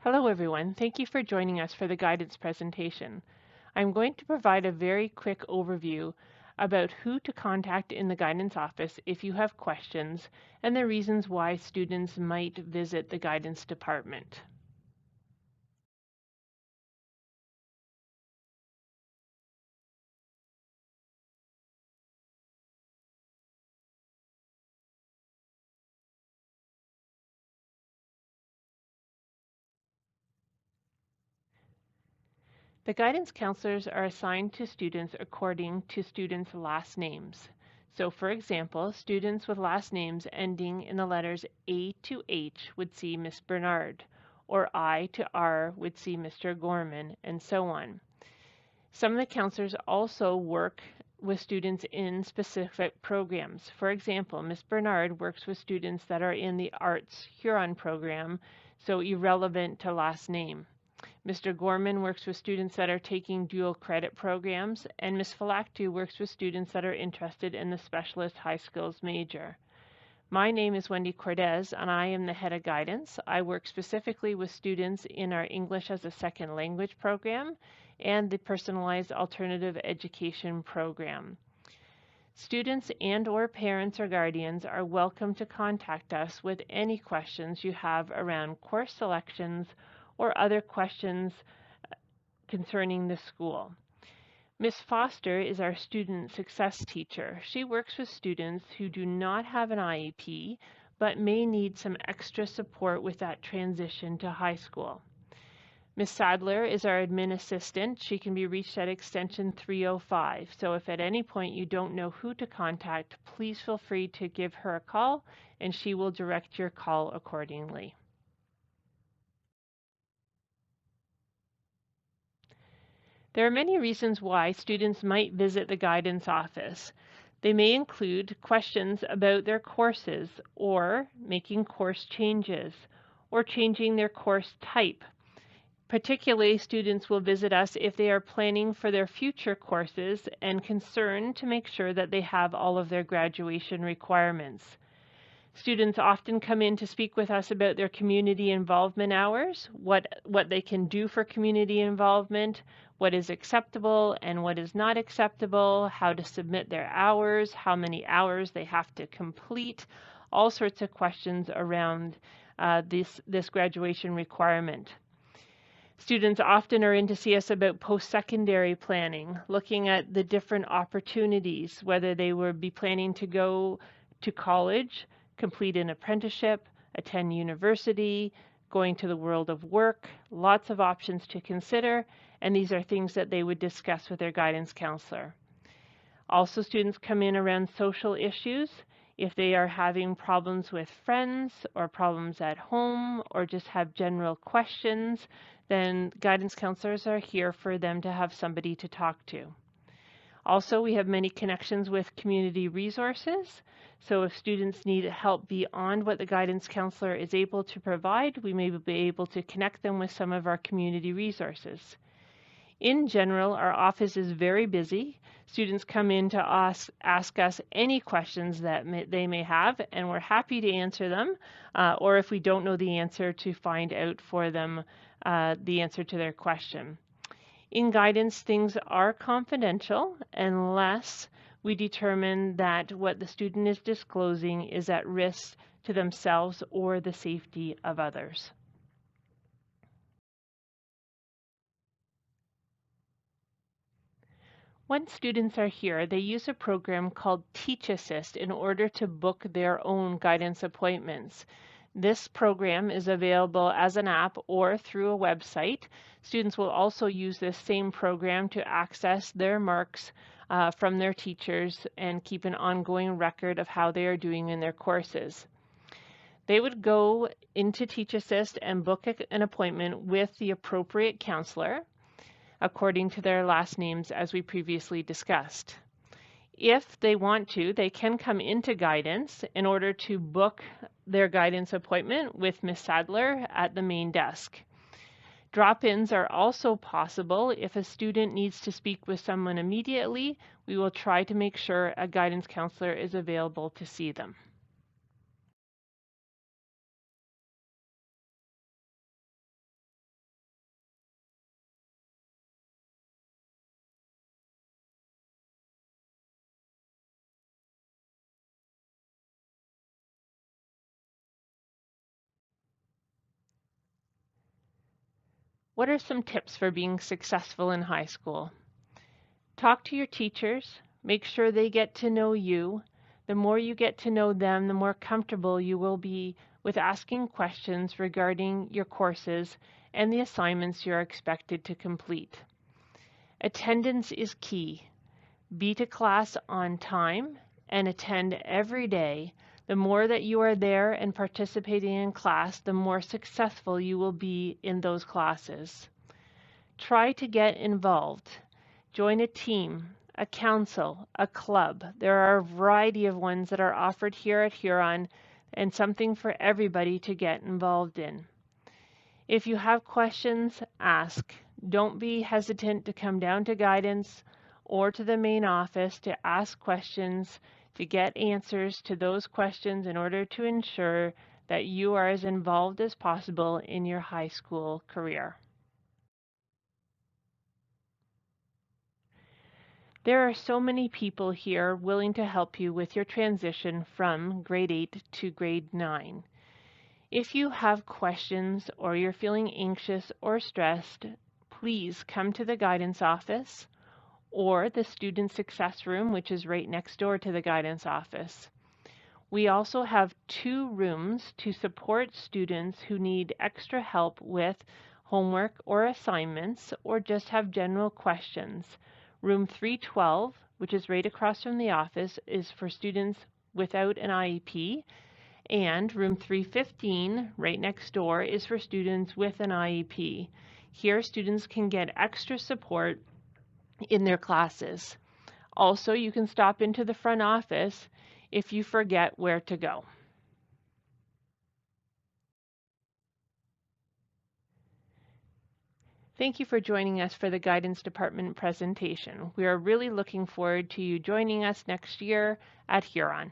Hello everyone, thank you for joining us for the guidance presentation. I'm going to provide a very quick overview about who to contact in the guidance office if you have questions and the reasons why students might visit the guidance department. The guidance counselors are assigned to students according to students' last names. So for example, students with last names ending in the letters A to H would see Miss Bernard, or I to R would see Mr. Gorman, and so on. Some of the counselors also work with students in specific programs. For example, Miss Bernard works with students that are in the Arts Huron program, so irrelevant to last name. Mr. Gorman works with students that are taking dual credit programs, and Ms. Phylactu works with students that are interested in the specialist high skills major. My name is Wendy Cordes, and I am the head of guidance. I work specifically with students in our English as a Second Language program and the Personalized Alternative Education program. Students and/or parents or guardians are welcome to contact us with any questions you have around course selections or other questions concerning the school. Ms. Foster is our student success teacher. She works with students who do not have an IEP but may need some extra support with that transition to high school. Ms. Sadler is our admin assistant. She can be reached at extension 305. So if at any point you don't know who to contact, please feel free to give her a call and she will direct your call accordingly. There are many reasons why students might visit the guidance office. They may include questions about their courses, or making course changes, or changing their course type. Particularly, students will visit us if they are planning for their future courses and concerned to make sure that they have all of their graduation requirements. Students often come in to speak with us about their community involvement hours, what they can do for community involvement, what is acceptable and what is not acceptable, how to submit their hours, how many hours they have to complete, all sorts of questions around this graduation requirement. Students often are in to see us about post-secondary planning, looking at the different opportunities, whether they would be planning to go to college, complete an apprenticeship, attend university, going to the world of work, lots of options to consider, and these are things that they would discuss with their guidance counselor. Also, students come in around social issues. If they are having problems with friends or problems at home or just have general questions, then guidance counselors are here for them to have somebody to talk to. Also, we have many connections with community resources. So if students need help beyond what the guidance counselor is able to provide, we may be able to connect them with some of our community resources. In general, our office is very busy. Students come in to ask us any questions that they may have, and we're happy to answer them, or if we don't know the answer, to find out for them the answer to their question. In guidance, things are confidential unless we determine that what the student is disclosing is at risk to themselves or the safety of others. When students are here, they use a program called HHSS in order to book their own guidance appointments. This program is available as an app or through a website. Students will also use this same program to access their marks from their teachers and keep an ongoing record of how they are doing in their courses. They would go into Teach Assist and book an appointment with the appropriate counselor according to their last names, as we previously discussed. If they want to, they can come into guidance in order to book their guidance appointment with Ms. Sadler at the main desk. Drop-ins are also possible. If a student needs to speak with someone immediately, we will try to make sure a guidance counselor is available to see them. What are some tips for being successful in high school? Talk to your teachers. Make sure they get to know you. The more you get to know them, the more comfortable you will be with asking questions regarding your courses and the assignments you're expected to complete. Attendance is key. Be to class on time and attend every day. The more that you are there and participating in class, the more successful you will be in those classes. Try to get involved. Join a team, a council, a club. There are a variety of ones that are offered here at Huron and something for everybody to get involved in. If you have questions, ask. Don't be hesitant to come down to guidance or to the main office to ask questions, to get answers to those questions in order to ensure that you are as involved as possible in your high school career. There are so many people here willing to help you with your transition from grade 8 to grade 9. If you have questions or you're feeling anxious or stressed, please come to the guidance office or the student success room, which is right next door to the guidance office. We also have 2 rooms to support students who need extra help with homework or assignments or just have general questions. Room 312, which is right across from the office, is for students without an IEP, and room 315, right next door, is for students with an IEP. Here, students can get extra support in their classes. Also, you can stop into the front office if you forget where to go. Thank you for joining us for the Guidance Department presentation. We are really looking forward to you joining us next year at Huron.